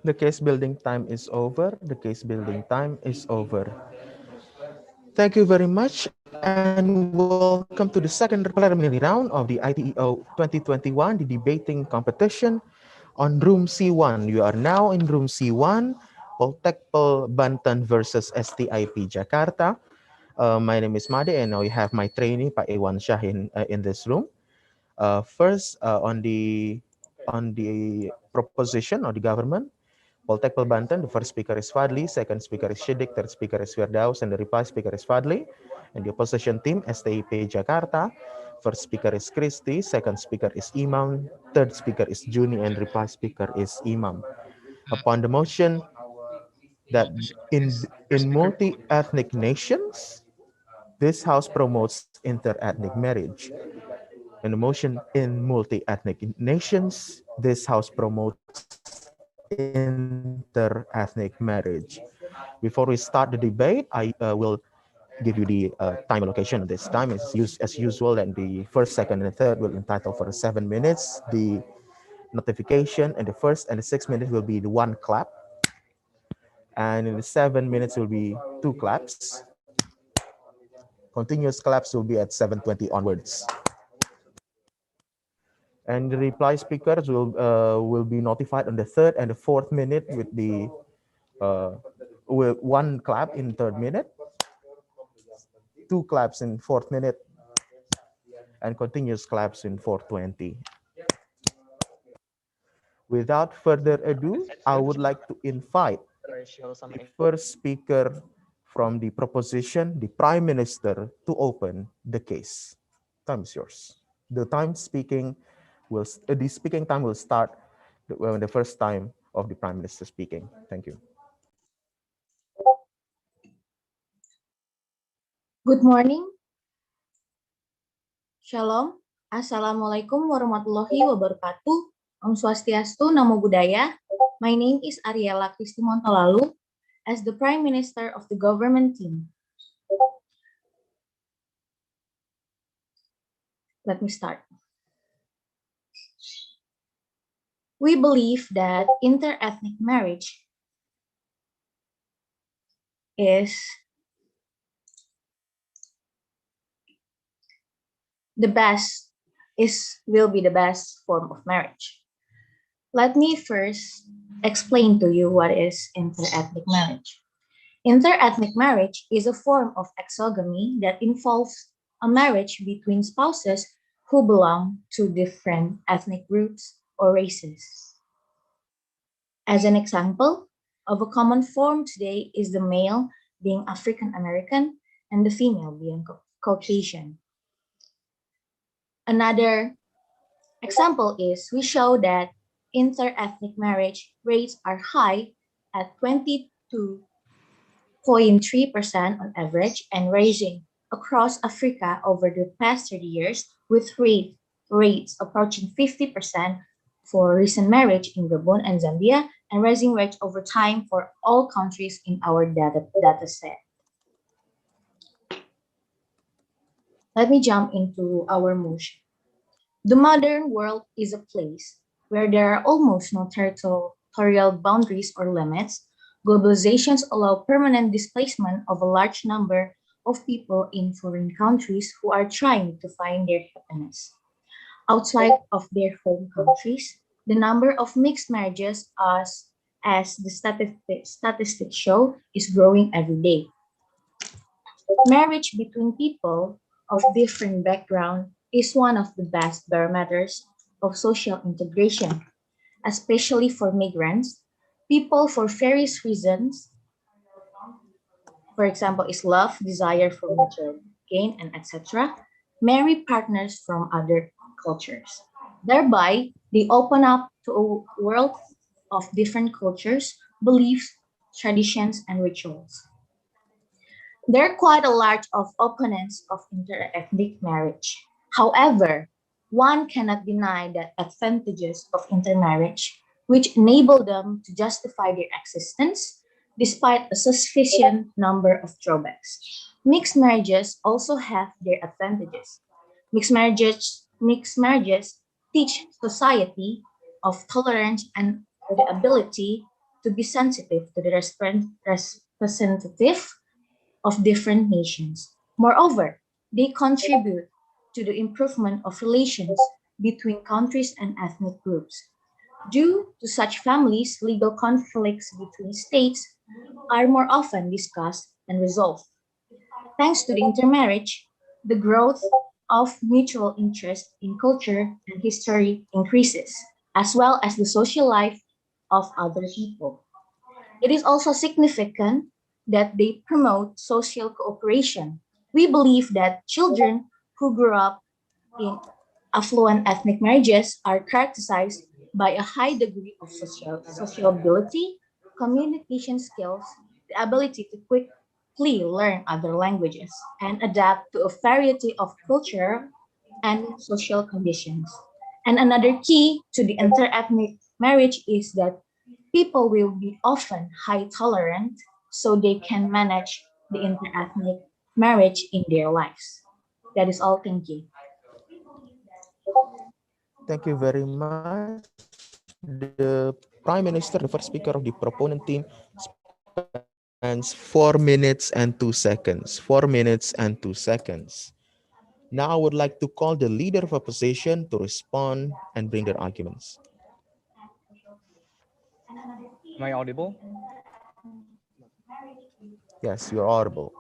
The case building time is over. The case building time is over. Thank you very much and welcome to the second preliminary round of the ITEO 2021, the debating competition on room C1. You are now in room C1, POLTEKPEL Banten versus STIP Jakarta. My name is Made and I have my trainee, Pak Iwan Shah in this room. First, on the proposition of the government, Poltekpel Banten, the first speaker is Fadli, second speaker is Shidik, third speaker is Firdaus, and the reply speaker is Fadli. And the opposition team, STIP Jakarta, first speaker is Kristi, second speaker is Imam, third speaker is Juni, and reply speaker is Imam. Upon the motion that in multi-ethnic nations, this house promotes inter-ethnic marriage. In the motion in multi-ethnic nations, this house promotes inter-ethnic marriage. Before we start the debate, I will give you the time allocation of this time. Is as usual, and the first, second, and third will entitle for 7 minutes. The notification and the first and the 6 minutes will be the one clap, and in the 7 minutes will be two claps. Continuous claps will be at 7:20 onwards. And the reply speakers will be notified on the third and the fourth minute with the with one clap in third minute, two claps in fourth minute, and continuous claps in 420. Without further ado, I would like to invite the first speaker from the proposition, the Prime Minister, to open the case. Time is yours. The speaking time will start when the first time of the Prime Minister speaking. Thank you. Good morning. Shalom. Assalamualaikum warahmatullahi wabarakatuh. Om Swastiastu, Namo Buddhaya. My name is Ariela Kristi Montolalu as the Prime Minister of the government team. Let me start. We believe that inter-ethnic marriage will be the best form of marriage. Let me first explain to you what is inter-ethnic marriage. Inter-ethnic marriage is a form of exogamy that involves a marriage between spouses who belong to different ethnic groups or races. As an example of a common form today is the male being African American and the female being Caucasian. Another example is we show that inter-ethnic marriage rates are high at 22.3% on average and rising across Africa over the past 30 years, with rates approaching 50% for recent marriage in Gabon and Zambia, and rising rates over time for all countries in our data set. Let me jump into our motion. The modern world is a place where there are almost no territorial boundaries or limits. Globalizations allow permanent displacement of a large number of people in foreign countries who are trying to find their happiness outside of their home countries. The number of mixed marriages, as the statistics show, is growing every day. Marriage between people of different background is one of the best barometers of social integration, especially for migrants. People for various reasons, for example, is love, desire for material gain, and etc., marry partners from other cultures. Thereby, they open up to a world of different cultures, beliefs, traditions, and rituals. There are quite a large of opponents of inter-ethnic marriage. However, one cannot deny the advantages of intermarriage, which enable them to justify their existence despite a sufficient number of drawbacks. Mixed marriages also have their advantages. Mixed marriages teach society of tolerance and or the ability to be sensitive to the representative of different nations. Moreover, they contribute to the improvement of relations between countries and ethnic groups. Due to such families, legal conflicts between states are more often discussed and resolved. Thanks to the intermarriage, the growth of mutual interest in culture and history increases, as well as the social life of other people. It is also significant that they promote social cooperation. We believe that children who grow up in affluent ethnic marriages are characterized by a high degree of sociability, communication skills, the ability to quickly learn other languages, and adapt to a variety of cultural and social conditions. And another key to the interethnic marriage is that people will be often high tolerant so they can manage the interethnic marriage in their lives. That is all. Thank you. Thank you very much. The Prime Minister, the first speaker of the proponent team, spends 4 minutes and 2 seconds. 4 minutes and 2 seconds. Now I would like to call the leader of opposition to respond and bring their arguments. Am I audible? Yes, you're audible.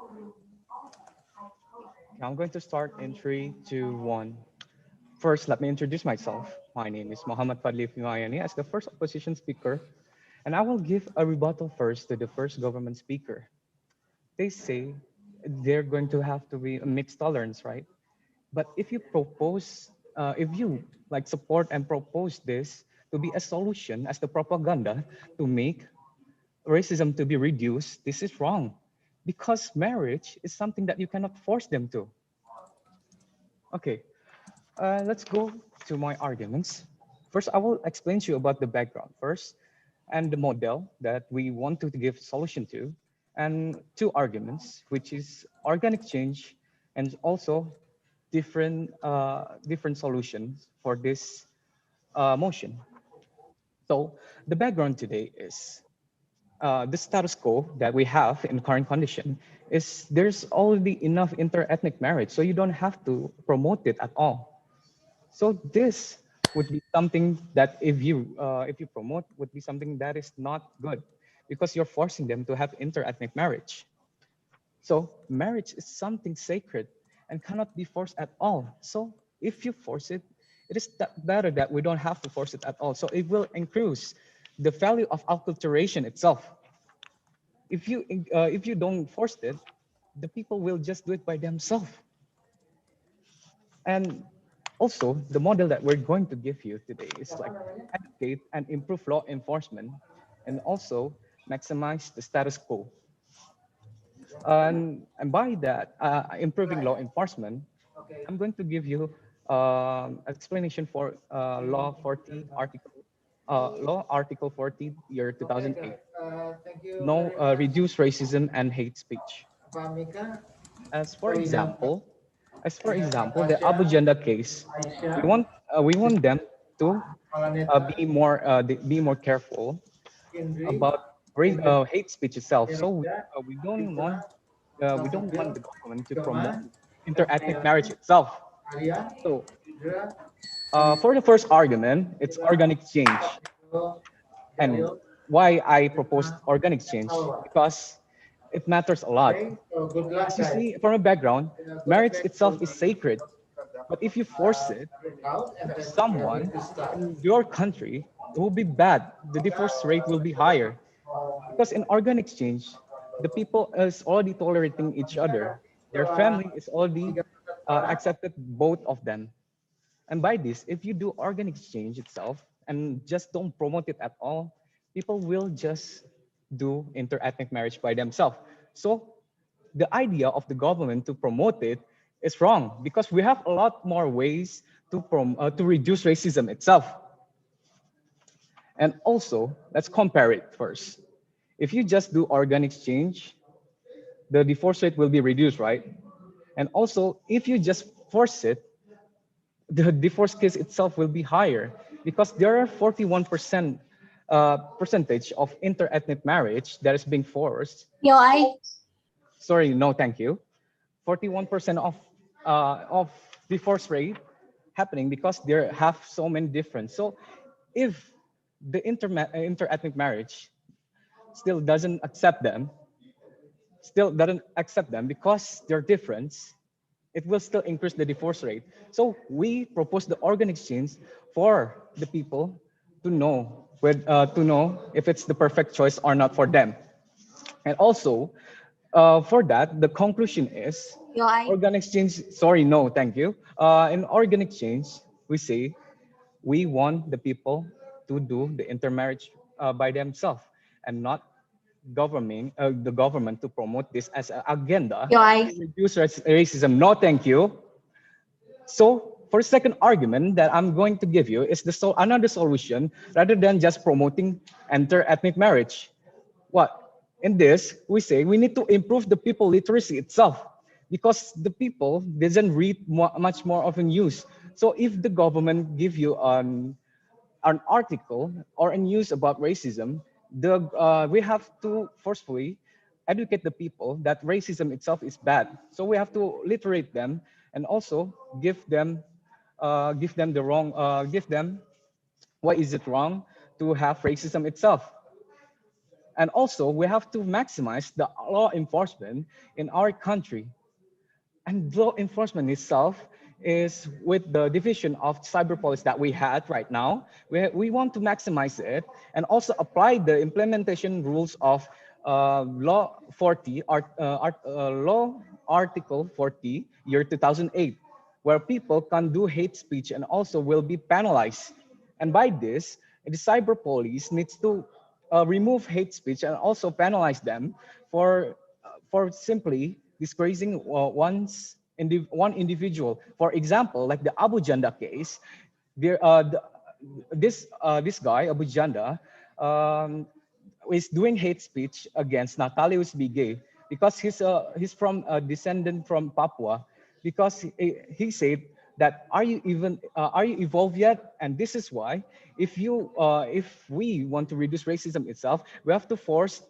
I'm going to start in three, two, one. First, let me introduce myself. My name is Muhammad Fadli Fimayani as the first opposition speaker, and I will give a rebuttal first to the first government speaker. They say they're going to have to be a mixed tolerance, right? But if you propose, if you like support and propose this to be a solution as the propaganda to make racism to be reduced, this is wrong because marriage is something that you cannot force them to. Okay, let's go to my arguments. First, I will explain to you about the background first and the model that we want to give solution to, and two arguments, which is organic change and also different solutions for this motion. So the background today is the status quo that we have in current condition is there's already enough inter-ethnic marriage, so you don't have to promote it at all. So this would be something that if you promote would be something that is not good because you're forcing them to have inter-ethnic marriage. So marriage is something sacred and cannot be forced at all. So if you force it, it is better that we don't have to force it at all. So it will increase the value of acculturation itself. If you don't force it, the people will just do it by themselves. And also, the model that we're going to give you today is like educate and improve law enforcement, and also maximize the status quo. And by that, improving law enforcement, I'm going to give you explanation for Law 40 Article Law Article 40 year 2008. No reduce racism and hate speech. As for example, the Abu Janda case, we want them to be more careful about hate speech itself. So we don't want the government to promote interethnic marriage itself. So for the first argument, it's organic change. And why I proposed organic change? Because it matters a lot. As you see from a background, marriage itself is sacred. But if you force it to someone in your country, it will be bad. The divorce rate will be higher. Because in organ exchange, the people is already tolerating each other. Their family is already accepted both of them. And by this, if you do organ exchange itself and just don't promote it at all, people will just do interethnic marriage by themselves. So the idea of the government to promote it is wrong because we have a lot more ways to reduce racism itself. And also, let's compare it first. If you just do organ exchange, the divorce rate will be reduced, right? And also, if you just force it, the divorce case itself will be higher because there are 41% percentage of inter-ethnic marriage that is being forced. Yo, I. Sorry, no, thank you. 41% of divorce rate happening because there have so many different. So if the inter-ethnic marriage still doesn't accept them, because they're different, it will still increase the divorce rate. So we propose the organ exchange for the people to know if it's the perfect choice or not for them. And also, for that, the conclusion is Yo, I. organ exchange. Sorry, no, thank you. In organ exchange, we say we want the people to do the intermarriage by themselves and not the government to promote this as an agenda Yo, I. to reduce racism. No, thank you. So for the second argument that I'm going to give you is another solution rather than just promoting inter-ethnic marriage. What? In this, we say we need to improve the people literacy itself because the people doesn't read much more of a news. So if the government give you an article or a news about racism, we have to forcefully educate the people that racism itself is bad. So we have to literate them and also give them why is it wrong to have racism itself. And also we have to maximize the law enforcement in our country. And law enforcement itself is with the division of cyber police that we had right now. We want to maximize it and also apply the implementation rules of law 40, law article 40, year 2008, where people can do hate speech and also will be penalized. And by this, the cyber police needs to remove hate speech and also penalize them for simply disgracing one individual. For example, like the Abu Janda case, this guy Abu Janda is doing hate speech against Natalius Bigay because he's from a descendant from Papua, because he said that are you evolved yet? And this is why if we want to reduce racism itself, we have to force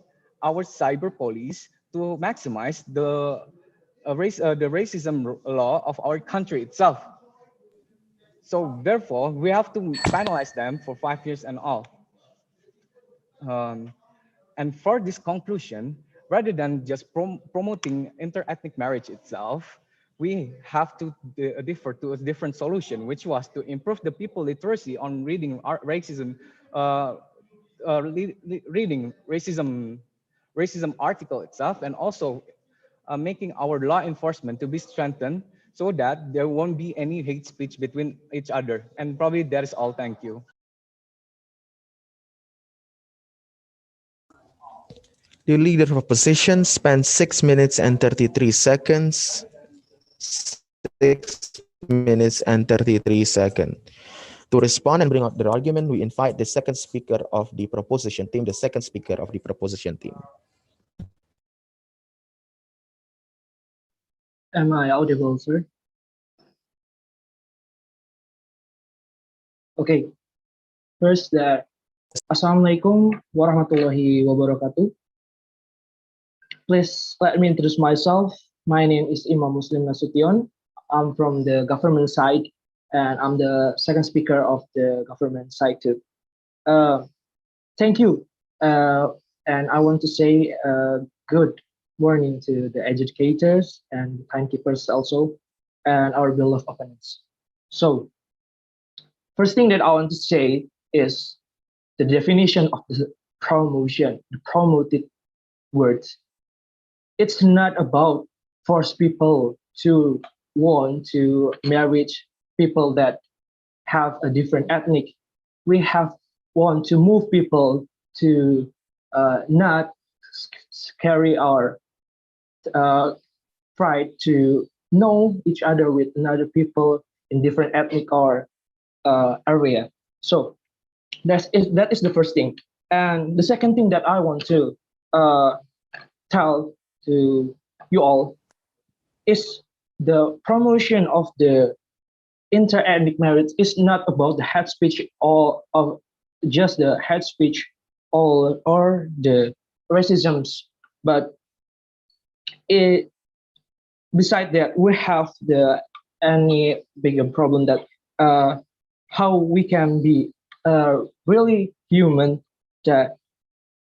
our cyber police to maximize the racism law of our country itself. So therefore, we have to penalize them for 5 years and all. And for this conclusion, rather than just promoting inter-ethnic marriage itself, we have to differ to a different solution, which was to improve the people literacy on reading reading racism article itself, and also making our law enforcement to be strengthened so that there won't be any hate speech between each other. And probably that is all. Thank you. The leader of opposition spent 6 minutes and 33 seconds. 6 minutes and 33 seconds. To respond and bring out their argument, we invite the second speaker of the proposition team. Am I audible, sir? Okay. First, Assalamualaikum warahmatullahi wabarakatuh. Please let me introduce myself. My name is Imam Muslim Nasution. I'm from the government side, and I'm the second speaker of the government side too. Thank you. And I want to say good morning to the educators and timekeepers also, and our beloved opponents. So, first thing that I want to say is the definition of the promotion, the promoted words. It's not about force people to want to marry people that have a different ethnic. We want to move people to not carry our pride to know each other with another people in different ethnic or area. So that is the first thing. And the second thing that I want to tell to you all is the promotion of the inter-ethnic marriage is not about the hate speech or of just the hate speech or the racisms, but it, beside that, we have the any bigger problem that how we can be really human, that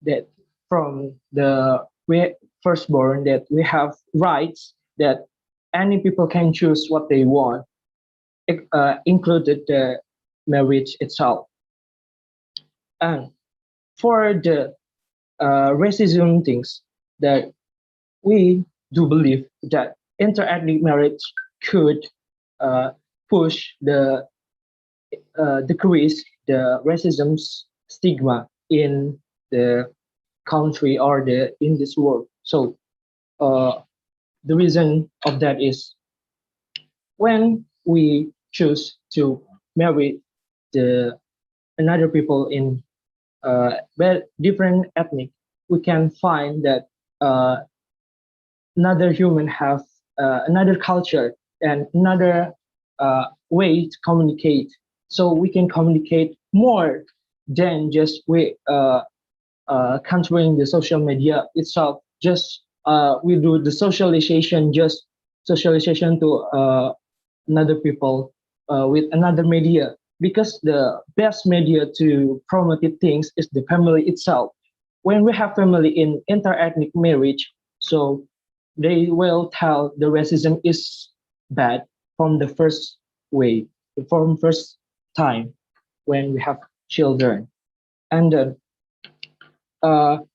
that from the we firstborn, that we have rights, that any people can choose what they want, included the marriage itself. And for the racism things, that we do believe that interethnic marriage could uh, push the decrease the racism stigma in the country or the in this world. So the reason of that is when we choose to marry the another people in different ethnic, we can find that uh, another human have another culture and another way to communicate. So we can communicate more than just we controlling the social media itself. Just we do the socialization, just socialization to another people with another media, because the best media to promote things is the family itself. When we have family in interethnic marriage, so they will tell the racism is bad from the first way, from first time when we have children. And then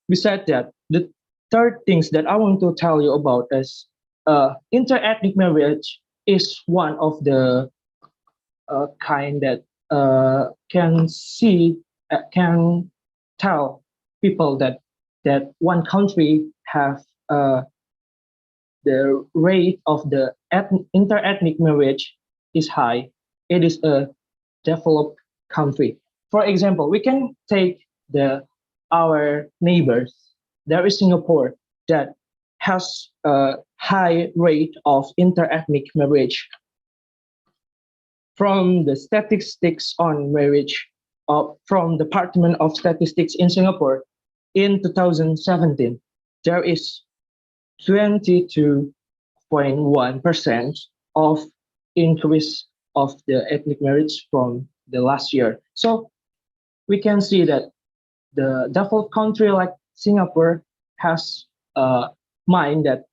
besides that, the third things that I want to tell you about is interethnic marriage is one of the kind that can see can tell people that one country have the rate of the interethnic marriage is high. It is a developed country. For example, we can take the our neighbors. There is Singapore that has a high rate of interethnic marriage. From the statistics on marriage from the Department of Statistics in Singapore in 2017, there is 22.1% of increase of the ethnic marriage from the last year. So we can see that the developed country like Singapore has mind that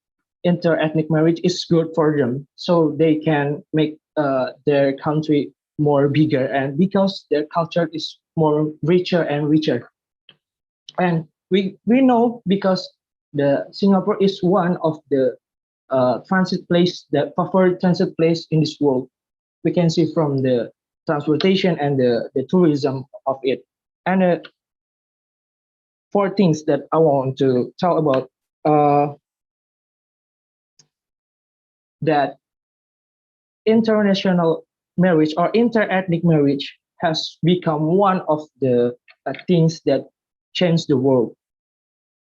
interethnic marriage is good for them, so they can make their country more bigger, and because their culture is more richer and richer. And we know because the Singapore is one of the transit place, the preferred transit place in this world. We can see from the transportation and the tourism of it. And four things that I want to tell about that international marriage or interethnic marriage has become one of the things that change the world.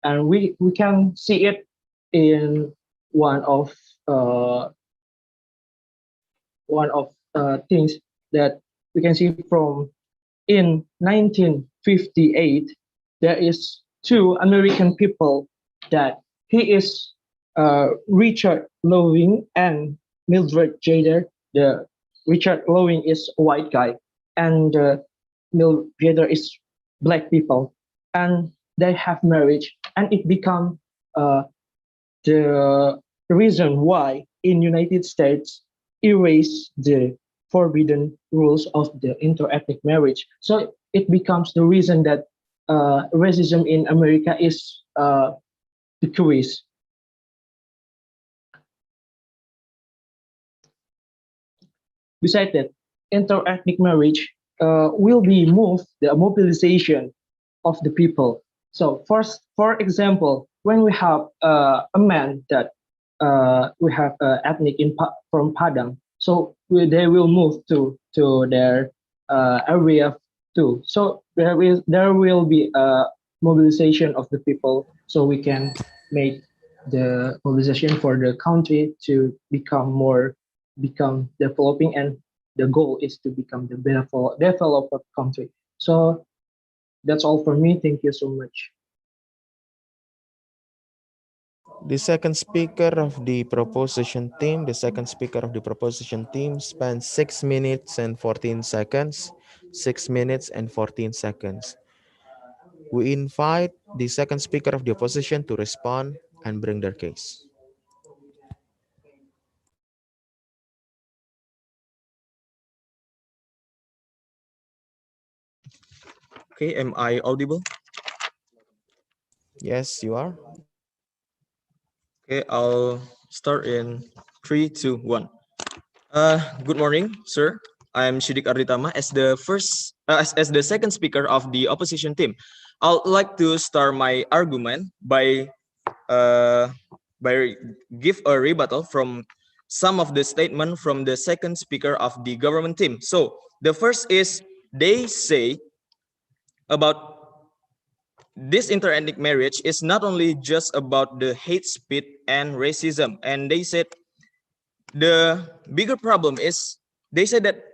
And we can see it in one of things that we can see from in 1958. There is two American people that he is Richard Loring and Mildred Jader. The Richard Loring is a white guy, and Mildred Jader is black people, and they have marriage, and it become the reason why in United States erase the forbidden rules of the interethnic marriage. So it becomes the reason that racism in America is decreased. Besides that, interethnic marriage will be moved the mobilization of the people. So first, for example, when we have a man that we have ethnic from Padang, so they will move to their area too. So there will be a mobilization of the people, so we can make the mobilization for the country to become developing, and the goal is to become the developed country. So That's all for me. Thank you so much. The second speaker of the proposition team, spends 6 minutes and 14 seconds. 6 minutes and 14 seconds. We invite the second speaker of the opposition to respond and bring their case. Okay, am I audible? Yes, you are. Okay, I'll start in 3, 2, 1. Good morning, sir. I'm Shidik Arditama as the second speaker of the opposition team. I'd like to start my argument uh, by give a rebuttal from some of the statement from the second speaker of the government team. So the first is they say about this interethnic marriage is not only just about the hate speech and racism, and they said the bigger problem is they said that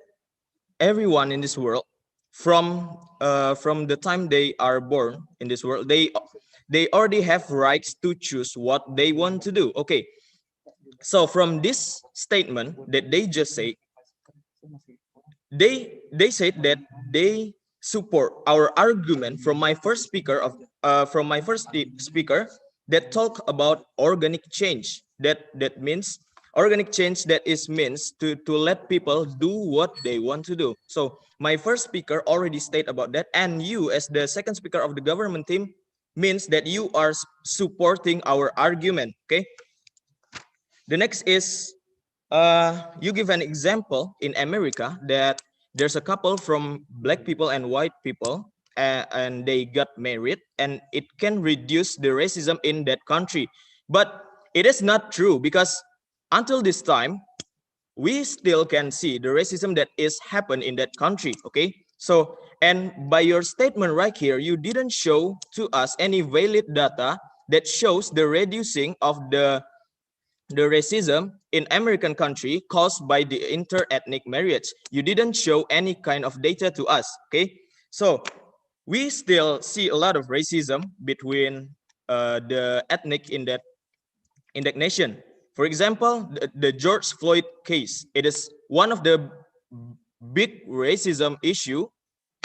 everyone in this world from the time they are born in this world they already have rights to choose what they want to do. Okay, so from this statement that they just say, they said that they support our argument from my first speaker that talk about organic change. That means organic change, that is means to let people do what they want to do. So my first speaker already state about that, and you as the second speaker of the government team means that you are supporting our argument. Okay, the next is you give an example in America that there's a couple from black people and white people, and they got married, and it can reduce the racism in that country. But it is not true, because until this time, we still can see the racism that is happen in that country. Okay, so and by your statement right here, you didn't show to us any valid data that shows the reducing of the racism in American country caused by the interethnic marriage. You didn't show any kind of data to us. Okay, so we still see a lot of racism between the ethnic in that nation. For example, the George Floyd case, it is one of the big racism issue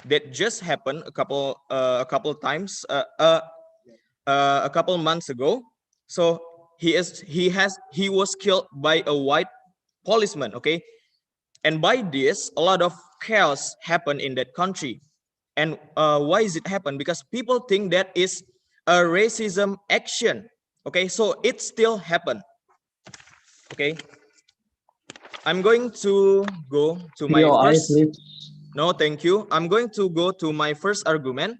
that just happened a couple times a couple months ago. So he was killed by a white policeman. Okay, and by this a lot of chaos happened in that country. And why is it happen? Because people think that is a racism action. Okay, so it still happen. Okay, I'm going to go to my POI, first. please. No, thank you. I'm going to go to my first argument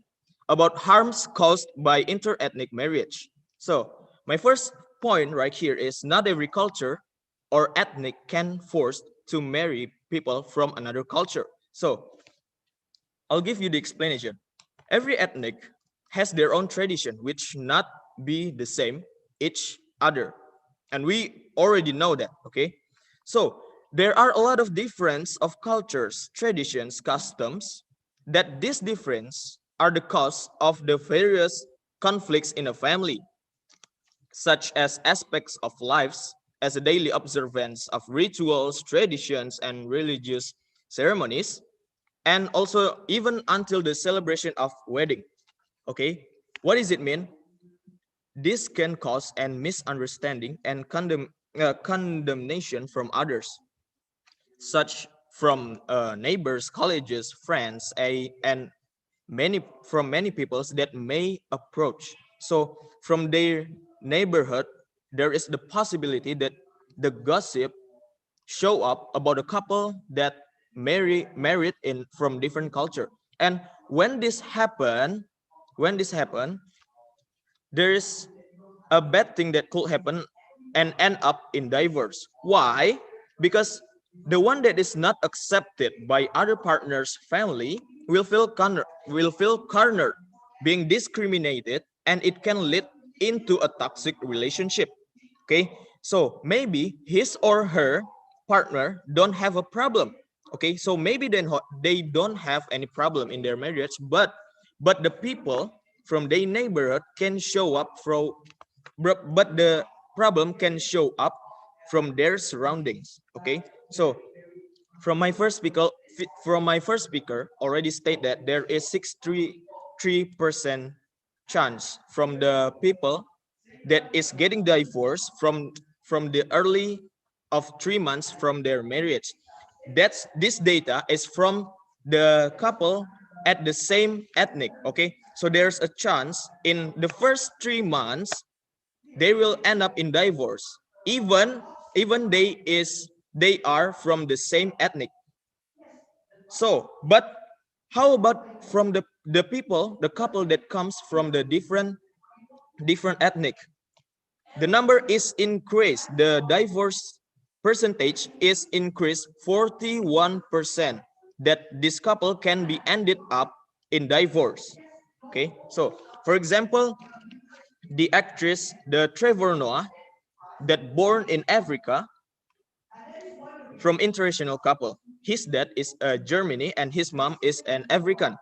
about harms caused by interethnic marriage. So my first point right here is not every culture or ethnic can force to marry people from another culture. So I'll give you the explanation. Every ethnic has their own tradition, which not be the same each other. And we already know that, okay? So there are a lot of difference of cultures, traditions, customs, that this difference are the cause of the various conflicts in a family, such as aspects of lives as a daily observance of rituals, traditions, and religious ceremonies, and also even until the celebration of wedding. Okay, what does it mean? This can cause an misunderstanding and condemnation from others, such from neighbors, colleges, friends, and many peoples that may approach. So from their neighborhood, there is the possibility that the gossip show up about a couple that married in from different culture. And when this happen, there is a bad thing that could happen and end up in divorce. Why? Because the one that is not accepted by other partner's family will feel cornered, being discriminated, and it can lead into a toxic relationship. Okay, so maybe his or her partner don't have a problem. Okay, so maybe then they don't have any problem in their marriage, but but the people from their neighborhood can show up but the problem can show up from their surroundings. Okay, so from my first speaker already state that there is 63% chance from the people that is getting divorced from the early of 3 months from their marriage. This data is from the couple at the same ethnic. Okay, so there's a chance in the first 3 months they will end up in divorce, even they are from the same ethnic. So, but how about from the couple that comes from the different ethnic? The number is increased. The divorce percentage is increased 41%. That this couple can be ended up in divorce. Okay, so for example, the actress, the Trevor Noah, that born in Africa from international couple. His dad is Germany and his mom is an African.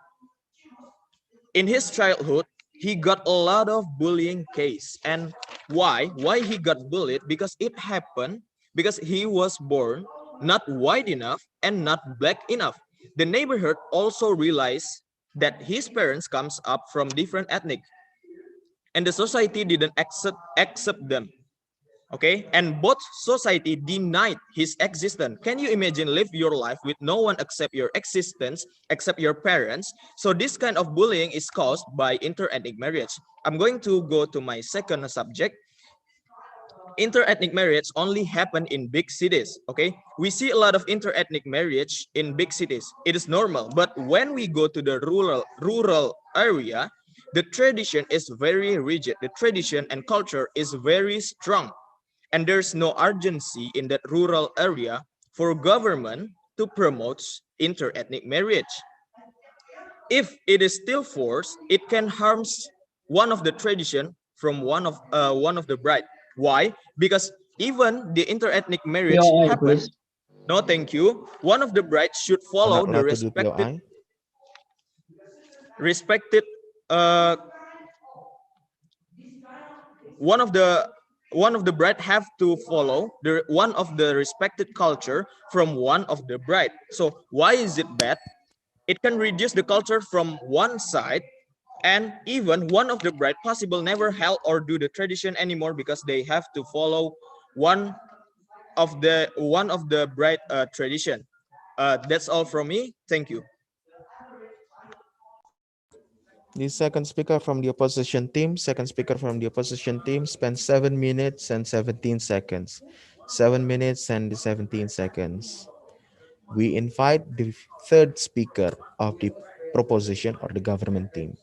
In his childhood, he got a lot of bullying case. And why he got bullied? Because it happened because he was born not white enough and not black enough. The neighborhood also realized that his parents comes up from different ethnic, and the society didn't accept them. Okay, and both society denied his existence. Can you imagine live your life with no one accept your existence except your parents? So this kind of bullying is caused by interethnic marriage. I'm going to go to my second subject. Interethnic marriage only happen in big cities. Okay, we see a lot of interethnic marriage in big cities. It is normal, but when we go to the rural area, the tradition is very rigid. The tradition and culture is very strong. And there's no urgency in that rural area for government to promote interethnic marriage. If it is still forced, it can harm one of the tradition from one of the bride. Why? Because even the interethnic marriage POI, happen. please. No, thank you. One of the brides should follow Not the allowed to do POI. respected one of the bride have to follow one of the respected culture from one of the bride. So why is it bad? It can reduce the culture from one side, and even one of the bride possible never held or do the tradition anymore because they have to follow one of the bride tradition. That's all from me. Thank you. The second speaker from the opposition team. Second speaker from the opposition team spends 7 minutes and 17 seconds. 7 minutes and 17 seconds. We invite the third speaker of the proposition or the government team.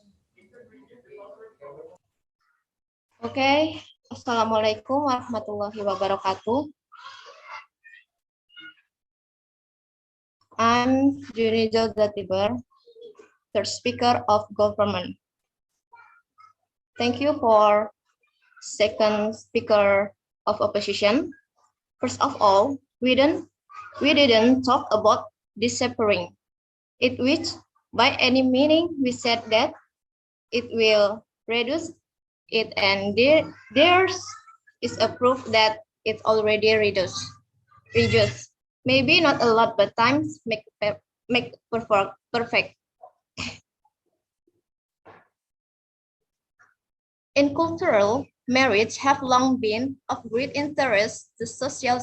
Okay. Assalamualaikum warahmatullahi wabarakatuh. I'm Junijal Zatiber, third speaker of government. Thank you for second speaker of opposition. First of all, we didn't talk about disappearing. It which by any meaning we said that it will reduce it, and there's is a proof that it's already reduced. Maybe not a lot, but times make perfect. In cultural, marriage have long been of great interest to social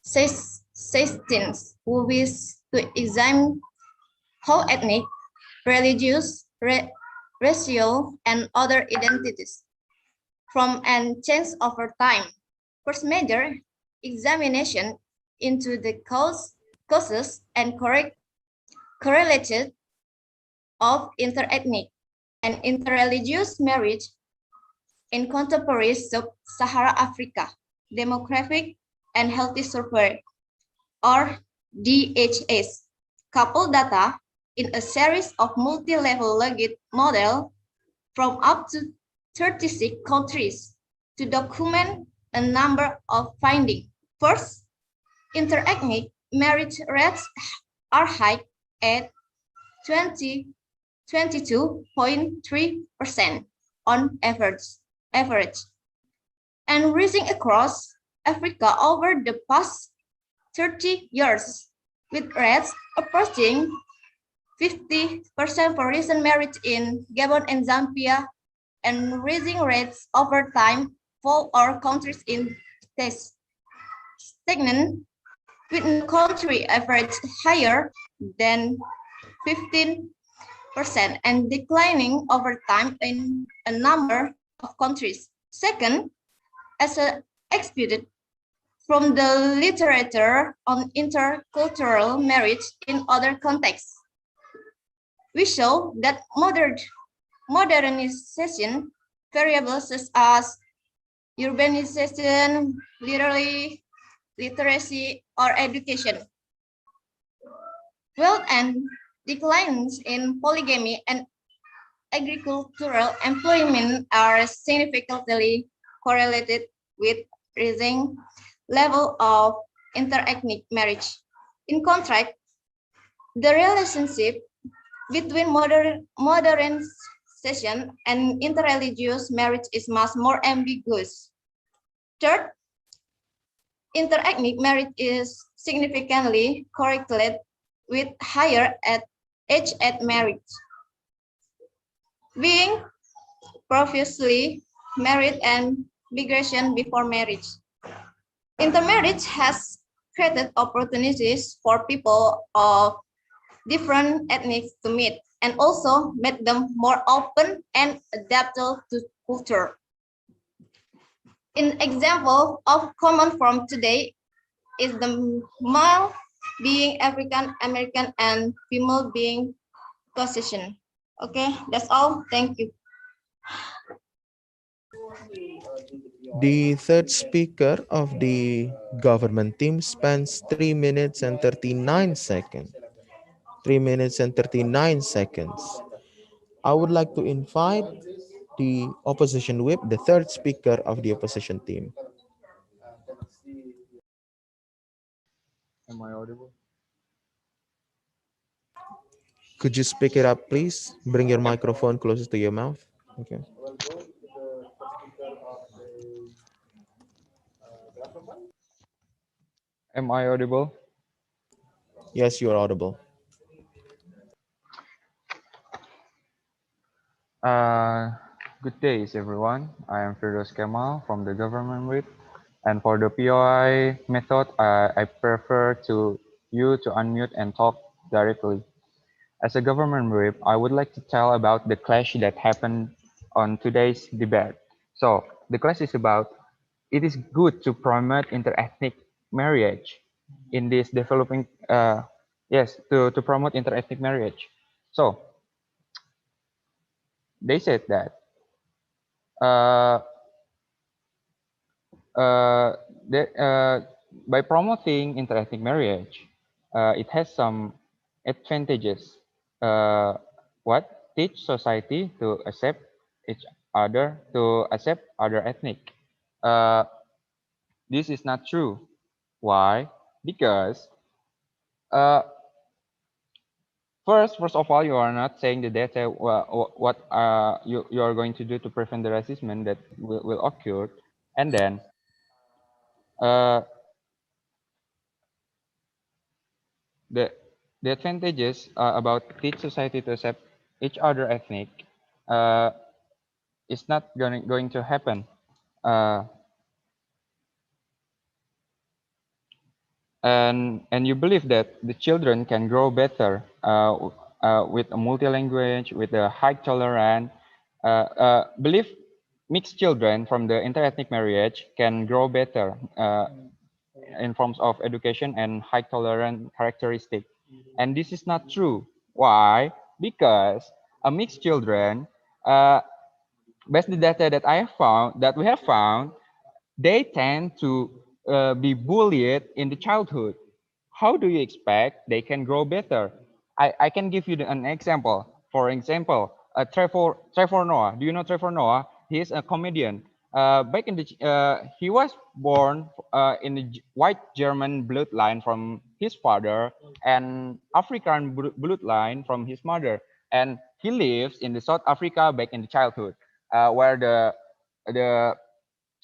systems who wish to examine how ethnic, religious, racial, and other identities from and change over time. First major examination into the causes and correlated of interethnic and interreligious marriage in contemporary sub-Sahara Africa, Demographic and Healthy Survey, or DHS, couple data in a series of multi-level logit model from up to 36 countries to document a number of findings. First, interethnic marriage rates are high at 20 22.3% on average, and rising across Africa over the past 30 years, with rates approaching 50% for recent marriage in Gabon and Zambia, and rising rates over time for our countries in test stagnant, with no country average higher than 15% and declining over time in a number of countries. Second, as expected from the literature on intercultural marriage in other contexts, we show that modernization variables such as urbanization, literacy, or education, wealth and declines in polygamy and agricultural employment are significantly correlated with rising level of interethnic marriage. In contrast, the relationship between modernization and interreligious marriage is much more ambiguous. Third, interethnic marriage is significantly correlated with higher age at marriage. Being previously married and migration before marriage. Intermarriage has created opportunities for people of different ethnics to meet and also made them more open and adaptable to culture. An example of common form today is the male being African American and female being Caucasian. Okay, that's all. Thank you. The third speaker of the government team spends 3 minutes and 39 seconds. 3 minutes and 39 seconds. I would like to invite the opposition whip, the third speaker of the opposition team. Am I audible? Could you speak it up, please? Bring your microphone closer to your mouth. Okay. Am I audible? Yes, you are audible. Good days, everyone. I am Firdaus Kemal from the government whip. And for the POI method, I prefer you to unmute and talk directly. As a government whip, I would like to tell about the clash that happened on today's debate. So the clash is about it is good to promote interethnic marriage in this developing, yes, to promote interethnic marriage. So they said that uh, uh, by promoting interethnic marriage, it has some advantages. What teach society to accept each other, to accept other ethnic. Uh, this is not true. Why? Because first of all, you are not saying the data what you are going to do to prevent the racism that will occur, and then uh, the the advantages about teach society to accept each other ethnic uh, is not going to happen. Uh, and you believe that the children can grow better with a multi-language, with a high tolerance. Believe mixed children from the interethnic marriage can grow better in forms of education and high tolerant characteristic. And this is not true. Why? Because a mixed children, based on the data that we have found, they tend to be bullied in the childhood. How do you expect they can grow better? I can give you an example. For example, Trevor Noah. Do you know Trevor Noah? He is a comedian. Back in the he was born in the white German bloodline from his father and African bloodline from his mother. And he lives in the South Africa back in the childhood, where the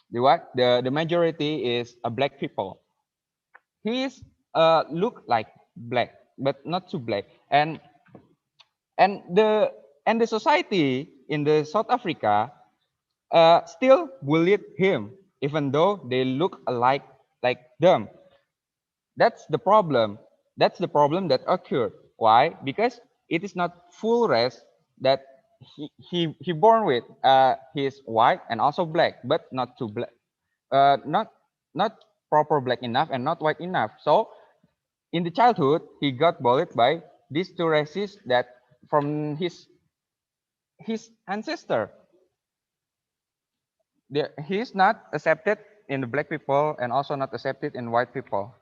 the majority is a black people. He is look like black, but not too black, and the and the society in the South Africa still bullied him, even though they look alike like them. That's the problem. That's the problem that occurred. Why? Because it is not full race that he born with. He's white and also black, but not too black. Not proper black enough and not white enough. So in the childhood, he got bullied by these two races that from his ancestor. He is not accepted in the black people and also not accepted in white people.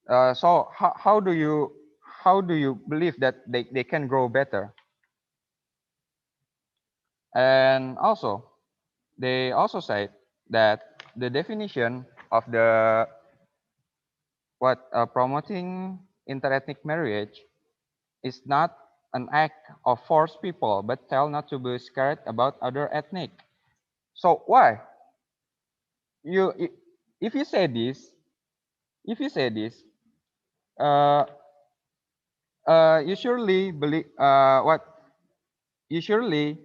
So how do you believe that they can grow better? And also they also say that the definition of the promoting interethnic marriage is not an act of force people, but tell not to be scared about other ethnic. So why you if you say this, if you say this, uh, you surely believe what you surely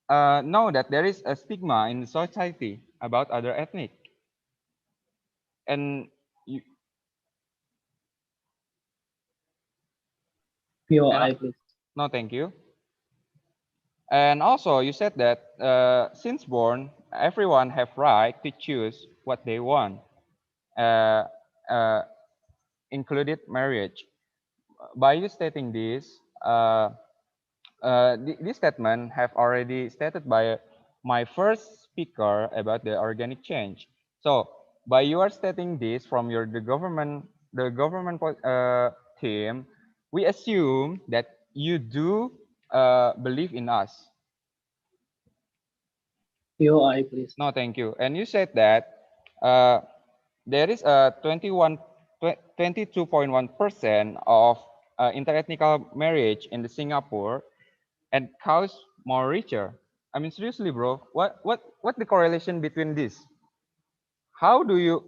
know that there is a stigma in society about other ethnic, and you, and POI, please. no, thank you. And also, you said that since born, everyone have right to choose what they want, uh, uh, included marriage. By you stating this, this statement have already stated by my first speaker about the organic change. So by you are stating this from the government team, we assume that you do believe in us. POI, please. No, thank you. And you said that uh, there is a 22.1% of interethnical marriage in the Singapore and cows more richer. I mean, seriously, bro, what the correlation between this? How do you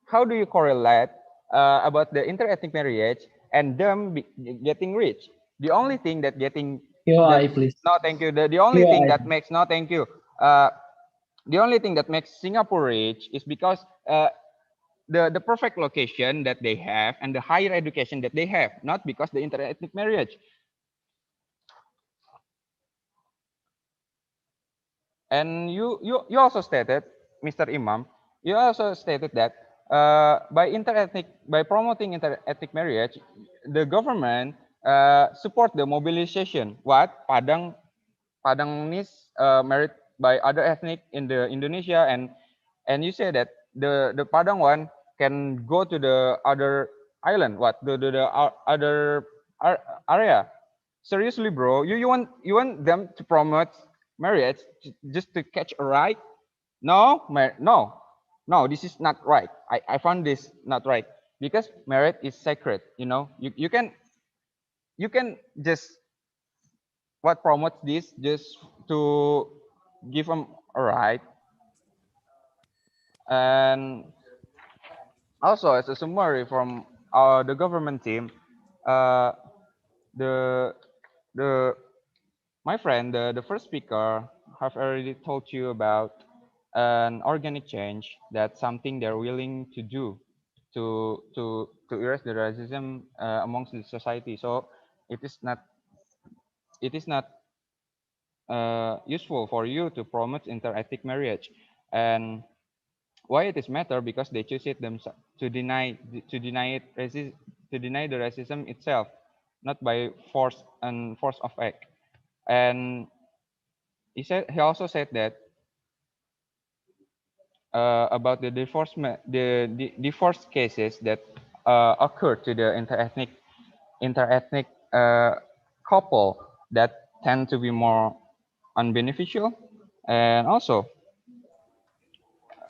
correlate about the interethnic marriage and them getting rich? The only thing that getting that POI, please. no, thank you. The only thing POI. that makes no, thank you. The only thing that makes Singapore rich is because the perfect location that they have and the higher education that they have, not because the interethnic marriage. And you also stated, Mr. Imam, you also stated that by promoting interethnic marriage, the government support the mobilization. What Padanese married by other ethnic in the Indonesia, and you say that the Padang one can go to the other island. What the other area? Seriously, bro, you want them to promote marriage just to catch a ride? No, no, no. This is not right. I found this not right because marriage is sacred. You know, you can just what promotes this just to give them a ride. And also as a summary from the government team, uh, the the my friend, the first speaker, have already told you about an organic change. That's something they're willing to do to erase the racism amongst the society. So it is not useful for you to promote interethnic marriage. And why it is matter? Because they choose it themselves to deny it to deny the racism itself, not by force of act. And he also said that about the divorce cases that occur to the interethnic couple that tend to be more unbeneficial. And also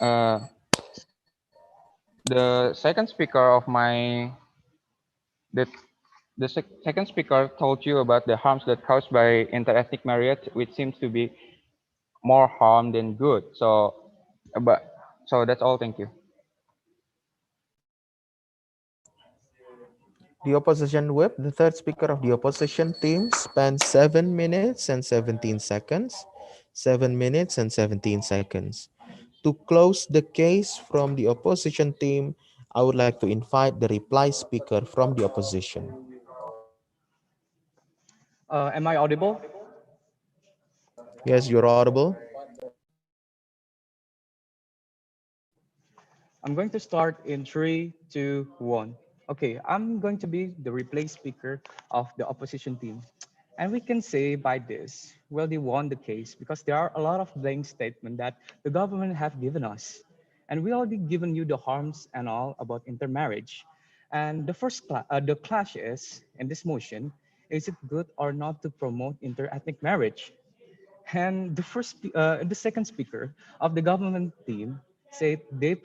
uh, the second speaker of my the The second speaker told you about the harms that caused by interethnic marriage, which seems to be more harm than good. So that's all. Thank you. The opposition whip, the third speaker of the opposition team, spent 7 minutes and 17 seconds. 7 minutes and 17 seconds. To close the case from the opposition team, I would like to invite the reply speaker from the opposition. Am I audible? Yes, you're audible. I'm going to start in 3, 2, 1. Okay, I'm going to be the replay speaker of the opposition team. And we can say by this, well, they won the case because there are a lot of blank statements that the government have given us. And we already given you the harms and all about intermarriage. And the clash is, in this motion, is it good or not to promote interethnic marriage? And the second speaker of the government team said they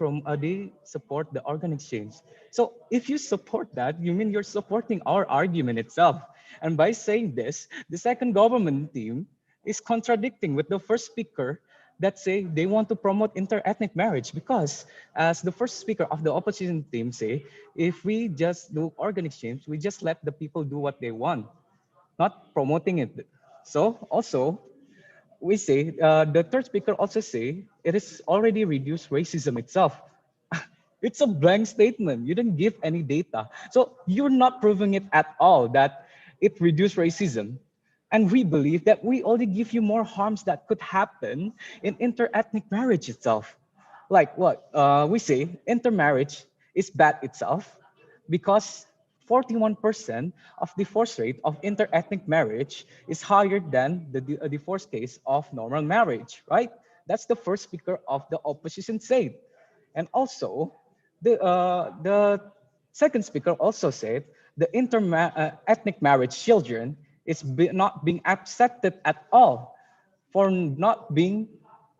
support the organ exchange. So if you support that, you mean you're supporting our argument itself. And by saying this, the second government team is contradicting with the first speaker that say they want to promote interethnic marriage because as the first speaker of the opposition team say, if we just do organ exchange, we just let the people do what they want, not promoting it. So also we say, the third speaker also say, it is already reduced racism itself. It's a blank statement. You didn't give any data. So you're not proving it at all that it reduced racism. And we believe that we only give you more harms that could happen in interethnic marriage itself. Like what? We say intermarriage is bad itself because 41% of divorce rate of interethnic marriage is higher than the divorce case of normal marriage, right? That's the first speaker of the opposition said. And also, the second speaker also said the ethnic marriage children is not being accepted at all for not being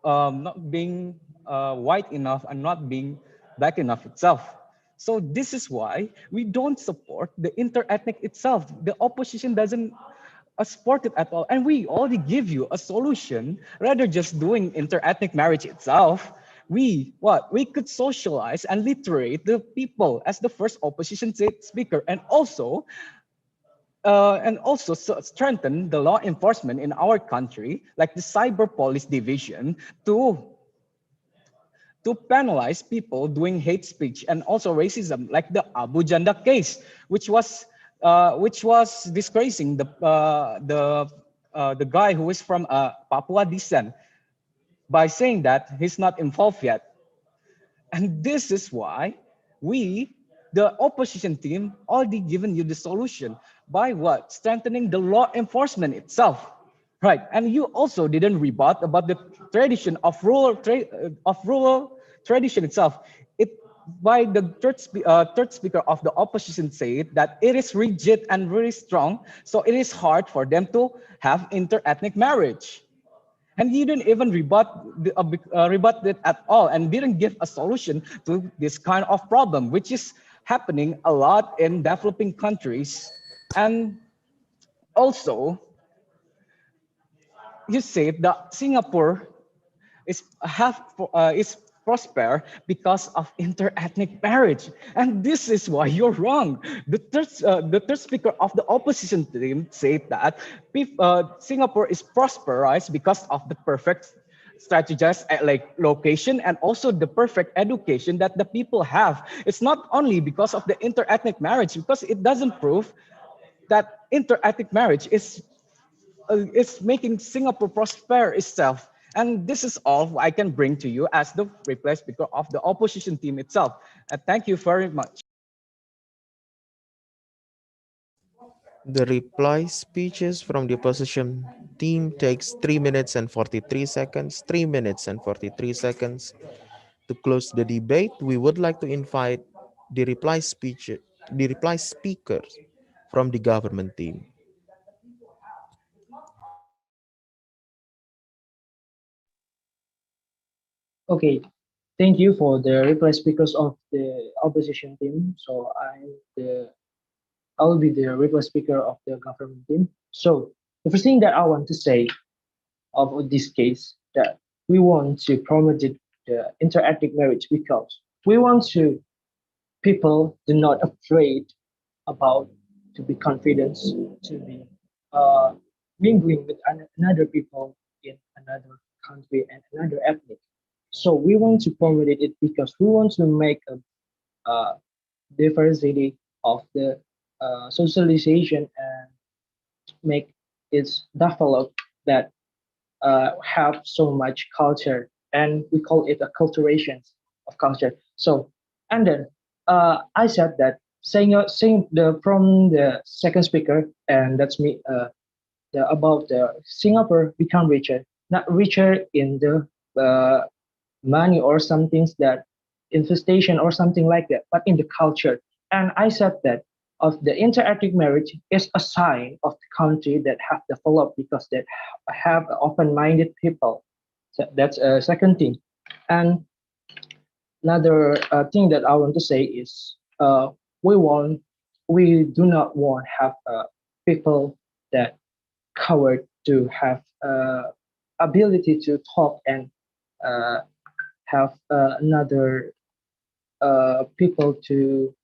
white enough and not being black enough itself. So this is why we don't support the interethnic itself. The opposition doesn't support it at all. And we already give you a solution rather just doing interethnic marriage itself. We could socialize and literate the people as the first opposition speaker and also strengthen the law enforcement in our country, like the cyber police division, to penalize people doing hate speech and also racism, like the Abu Janda case, which was disgracing the guy who is from Papua descent by saying that he's not involved yet. And this is why we, the opposition team, already given you the solution by what? Strengthening the law enforcement itself. Right. And you also didn't rebut about the tradition of rural tradition itself. It by the third speaker of the opposition said that it is rigid and really strong, so it is hard for them to have interethnic marriage. And he didn't even rebut it at all and didn't give a solution to this kind of problem, which is happening a lot in developing countries. And also, you said that Singapore is prosper because of interethnic marriage, and this is why you're wrong. The third speaker of the opposition team said that Singapore is prosperized because of the perfect strategized like location and also the perfect education that the people have. It's not only because of the interethnic marriage, because it doesn't prove that interethnic marriage is making Singapore prosper itself. And this is all I can bring to you as the reply speaker of the opposition team itself. Thank you very much. The reply speeches from the opposition team takes 3 minutes and 43 seconds. 3 minutes and 43 seconds. To close the debate, we would like to invite the reply speakers from the government team. Okay, thank you for the reply speakers of the opposition team. So I'm the I'll be the reply speaker of the government team. So the first thing that I want to say of this case that we want to promote the interethnic marriage because we want to people do not afraid about to be confident to be uh, mingling with another people in another country and another ethnic. So we want to promote it because we want to make a diversity of the socialization and make it develop that have so much culture, and we call it a culturation of culture. So, and then I said that saying the from the second speaker, and that's me. About the Singapore become richer, not richer in the uh, money or some things that infestation or something like that, but in the culture. And I said that of the interethnic marriage is a sign of the country that have developed because they have open-minded people. So that's a second thing. And another thing that I want to say is we want we do not want have people that covered to have ability to talk and uh, have another people to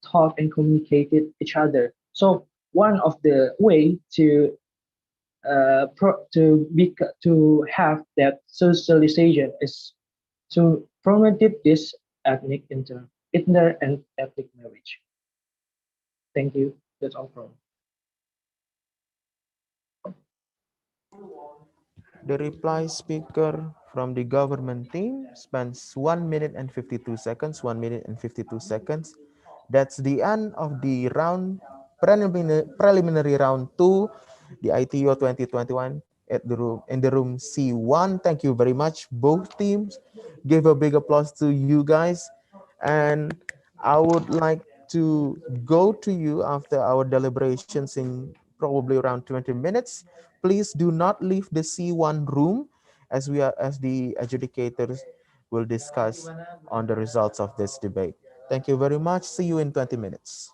talk and communicate with each other. So one of the way to to have that socialization is to promote this ethnic inter and ethnic marriage. Thank you. That's all from. The reply speaker from the government team spends 1 minute and 52 seconds. 1 minute and 52 seconds. That's the end of the round preliminary round 2, the ITEO 2021 at the room in the room C1. Thank you very much, both teams. Give a big applause to you guys. And I would like to go to you after our deliberations in probably around 20 minutes. Please do not leave the C1 room as the adjudicators will discuss on the results of this debate. Thank you very much. See you in 20 minutes.